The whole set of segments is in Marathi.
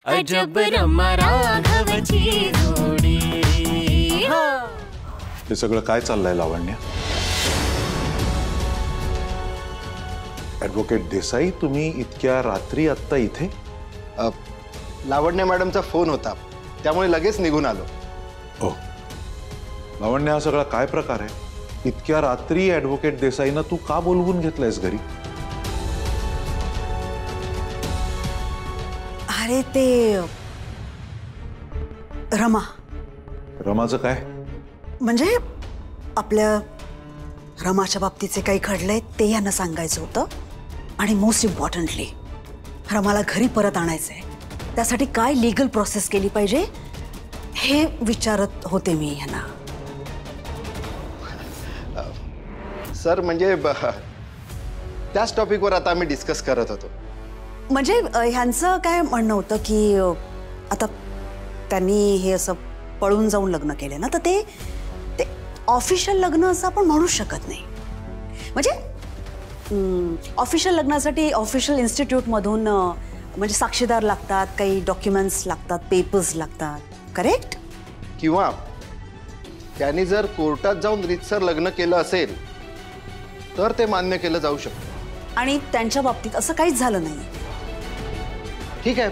अजब रमा राघवची जोडी। हे सगळं काय चाललंय लावण्य? ॲडव्होकेट देसाई, तुम्ही इतक्या रात्री आत्ता इथे? लावण्य मॅडमचा फोन होता, त्यामुळे लगेच निघून आलो। हो लावण्य, हा सगळा काय प्रकार आहे? इतक्या रात्री ॲडव्होकेट देसाईंना तू का बोलवून घेतलंयस घरी? अरे ते रमाचं काय? म्हणजे आपल्या रमाच्या बाबतीचे काही घडलंय ते यांना सांगायचं होतं, आणि मोस्ट इम्पॉर्टंटली रमाला घरी परत आणायचंय। त्यासाठी काय लीगल प्रोसेस केली पाहिजे हे विचारत होते मी यांना। सर म्हणजे त्याच टॉपिकवर आता आम्ही डिस्कस करत होतो। म्हणजे ह्यांचं काय म्हणणं होतं की आता त्यांनी हे असं पळून जाऊन लग्न केले ना, तर ते ऑफिशियल लग्न असं आपण म्हणू शकत नाही। म्हणजे ऑफिशियल लग्नासाठी ऑफिशियल इन्स्टिट्यूटमधून म्हणजे साक्षीदार लागतात, काही डॉक्युमेंट्स लागतात, पेपर्स लागतात, करेक्ट? किंवा त्यांनी जर कोर्टात जाऊन रीतसर लग्न केलं असेल तर ते मान्य केलं जाऊ शकतं। आणि त्यांच्या बाबतीत असं काहीच झालं नाही। ठीक आहे,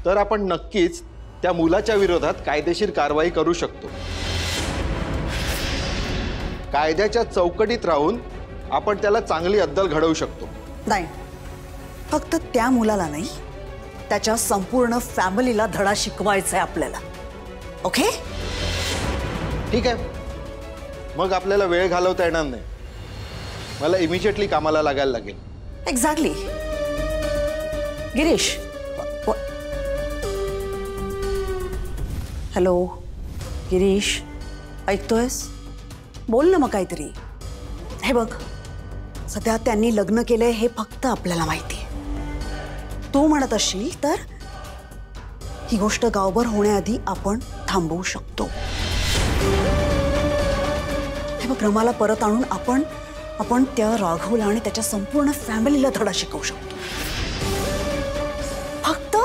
तर आपण नक्कीच त्या मुलाच्या विरोधात कायदेशीर कारवाई करू शकतो। कायद्याच्या चौकटीत राहून आपण त्याला चांगली अद्दल घडवू शकतो। नाही, फक्त त्या मुलाला नाही, त्याच्या संपूर्ण फॅमिलीला धडा शिकवायचा आहे आपल्याला। ओके? ठीक आहे, मग आपल्याला वेळ घालवता येणार नाही। मला इमिजिएटली कामाला लागायला लागेल। एक्झॅक्टली। गिरीश, हॅलो गिरीश, ऐकतोयस? बोल ना मग काहीतरी। हे बघ, सध्या त्यांनी लग्न केलंय हे फक्त आपल्याला माहिती आहे। तू म्हणत असशील तर ही गोष्ट गावभर होण्याआधी आपण थांबवू शकतो। हे बघ, रमाला परत आणून आपण त्या राघवला आणि त्याच्या संपूर्ण फॅमिलीला धडा शिकवू शकतो। फक्त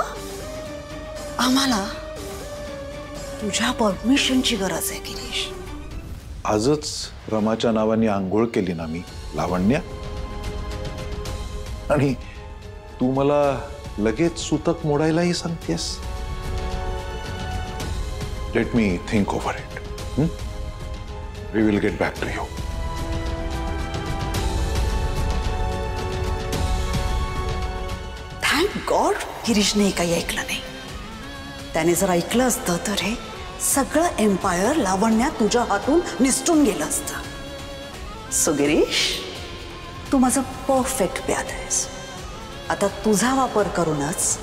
आम्हाला तुझ्या परमिशनची गरज आहे गिरीश। आजच रमाच्या नावाने आंघोळ केली ना मी लावण्य, आणि तू मला लगेच सुतक मोडायलाही सांगतेस? Let me think over it. We will get back to you. Thank God गिरीशने काही ऐकलं नाही। त्याने जर ऐकलं असतं तर हे सगळं एम्पायर लावण्या तुझ्या हातून निसटून गेलं असतं। सो गिरीश, तू माझं परफेक्ट प्याद आहेस। आता तुझा वापर करूनच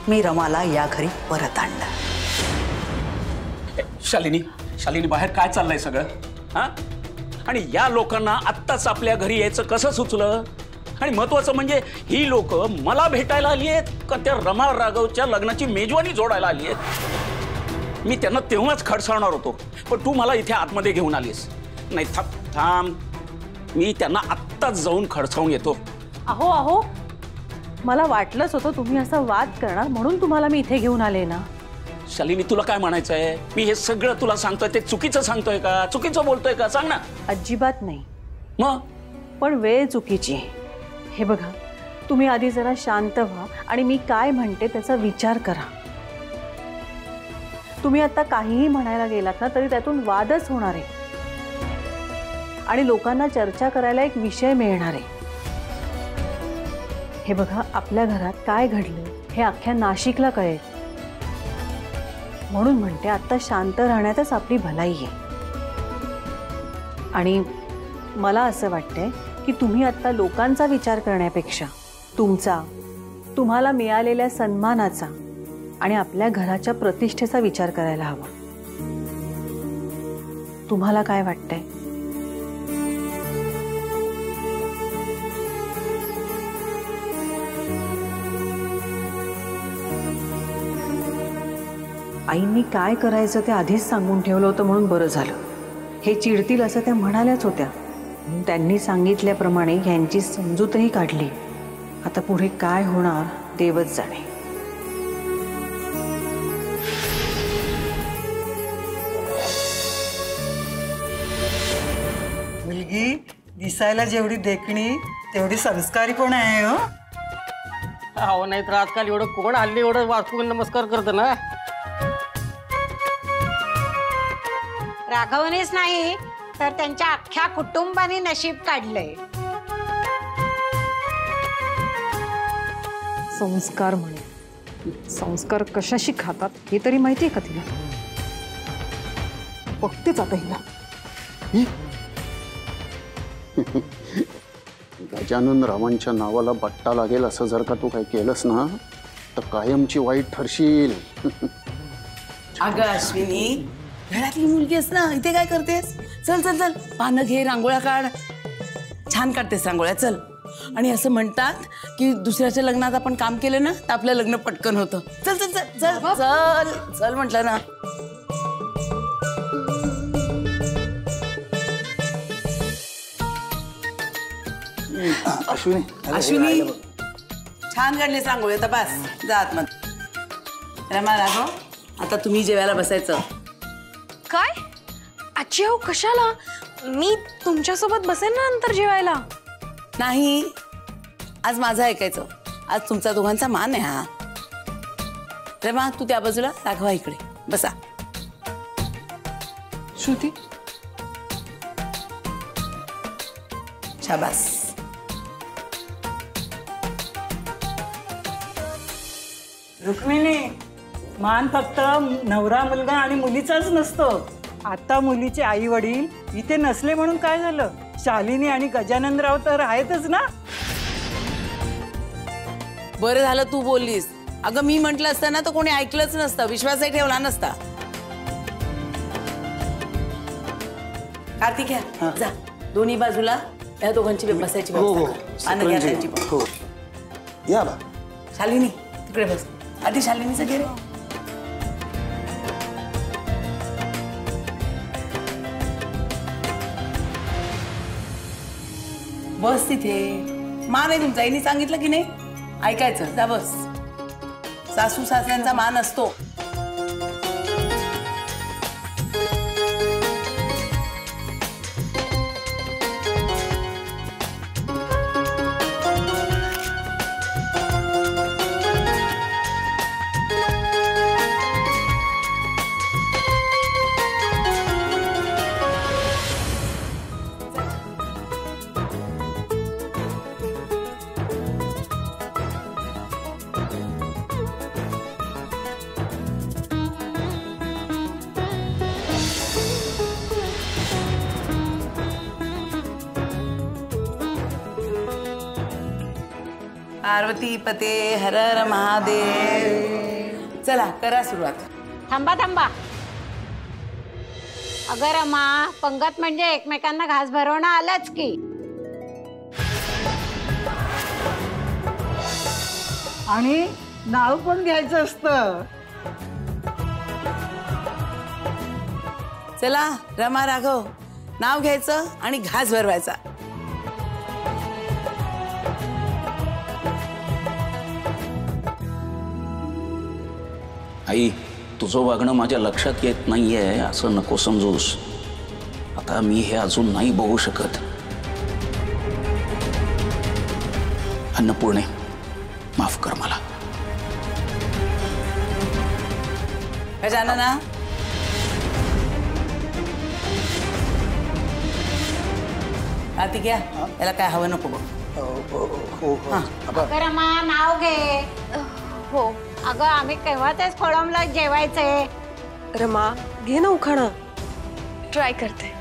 मी रमाला या घरी परत आणलं। शालिनी बाहेर काय चाललंय सगळं? हा? आणि या लोकांना आत्ताच आपल्या घरी यायचं कसं सुचलं? आणि महत्वाचं म्हणजे ही लोक मला भेटायला आली आहेत का त्या रमा राघवच्या लग्नाची मेजवानी जोडायला आली आहेत? मी त्यांना तेव्हाच खडसावणार होतो, पण तू मला इथे आतमध्ये घेऊन आलीस। नाही, थांब, मी त्यांना आत्ताच जाऊन खडसावून येतो। अहो, मला वाटलंच होतं तुम्ही असा वाद करणार, म्हणून तुम्हाला मी इथे घेऊन आले ना। शालिनी, तुला काय म्हणायचंय? मी हे सगळं तुला सांगतोय ते चुकीचं सांगतोय का? चुकीचं बोलतोय का? सांग ना। अजिबात नाही। मग पण वेळ चुकीची आहे। हे बघा, तुम्ही आधी जरा शांत व्हा आणि मी काय म्हणते त्याचा विचार करा। तुम्ही आता काहीही म्हणायला गेलात ना तरी त्यातून वादच होणार आहे आणि लोकांना चर्चा करायला एक विषय मिळणार आहे। हे बघा, आपल्या घरात काय घडलं हे अख्ख्या नाशिकला कळेल, म्हणून म्हणते आता शांत राहण्यातच आपली भलाई आहे। आणि मला असं वाटतंय की तुम्ही आता लोकांचा विचार करण्यापेक्षा तुम्हाला मिळालेल्या सन्मानाचा आणि आपल्या घराच्या प्रतिष्ठेचा विचार करायला हवा। तुम्हाला काय वाटतंय? आईंनी काय करायचं ते आधीच सांगून ठेवलं होतं म्हणून बरं झालं। हे चिडतील असं त्या म्हणाल्याच होत्या, त्यांनी सांगितल्याप्रमाणे यांची समजूतही काढली। आता पुढे काय होणार देवच जाणे। दिसायला जेवढी देखणी तेवढी संस्कारी पण आहे हो. अहो नाही तर आजकाल एवढं कोण हल्ली एवढं वाकून नमस्कार करतं ना. राघवनेच नाही तर त्यांच्या अख्ख्या कुटुंबाने नशीब काढलंय. संस्कार म्हणे, संस्कार कशाशी खातात हे तरी माहितीये का तिला? बघतेच आता हिला. गजानन रावांच्या नावाला बट्टा लागेल असं जर का तू काही केलंस ना तर कायमची वाईट ठरशील. अगं अश्विनी, घरातली मुलगी आहेस ना, इथे काय करतेस? चल चल चल, पानं घे, रांगोळ्या काढ. छान काढतेस रांगोळ्या, चल. आणि असं म्हणतात की दुसऱ्याच्या लग्नात आपण काम केलं ना तर आपलं लग्न पटकन होतं. चल चल चल चल चल चल म्हटलं ना. अश्विनी, अश्विनी, छान काढलीस रांगोळी. आता बस, जा आतमध्ये. रमा, राघव, आता तुम्ही जेवायला बसायचं. काय आजी? अहो कशाला? मी तुमच्यासोबत बसेन ना नंतर जेवायला. नाही, आज माझं ऐकायचं. आज तुमचा दोघांचा मान आहे हा. रमा, तू त्या बाजूला, राघवा इकडे बसा. श्रुती, शाबास. रुक्मिणी, मान फक्त नवरा मुलगा आणि मुलीचाच नसतो. आता मुलीचे आई वडील इथे नसले म्हणून काय झालं? शालिनी आणि गजाननराव तर आहेतच ना. बरं झालं तू बोललीस. अगं मी म्हटलं असतं ना तर कोणी ऐकलंच नसतं, विश्वासही ठेवला नसता. कार्तिक, जा दोन्ही बाजूला या दोघांची बसायची व्यवस्था कर. या बा. शालिनी तिकडे बस. आधी शालिनीचं घे रे. बस तिथे. मान आहे तुमचा, यांनी सांगितलं की नाही ऐकायचं. जा बस. सासू सासऱ्यांचा मान असतो. पार्वती पते हर हर महादेव. चला करा सुरुवात. थांबा थांबा. अगं रमा, पंगत म्हणजे एकमेकांना घास भरवणं आलंच की. आणि नाव पण घ्यायचं असतं. चला रमा, राघव, नाव घ्यायचं आणि घास भरवायचा. आई, तुझं वागणं माझ्या लक्षात येत नाहीये असं नको समजूस. आता मी हे अजून नाही बघू शकत. अन्नपूर्णे, माफ कर मला. गजानना, कार्तिक्या, याला काय हवं नको बघ. अगं रमा, नाव घे. हो. अगं आम्ही केव्हा तेच खोळंबला जेवायचंय. रमा, घे ना उखाणा. ट्राय करते.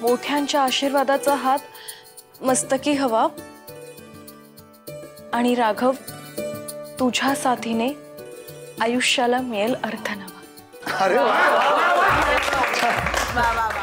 मोठ्यांच्या आशीर्वादाचा हात मस्तकी हवा आणि राघव, तुझ्या साथीने आयुष्याला मिळेल अर्थ नवा. अरे वा. वा वा वा.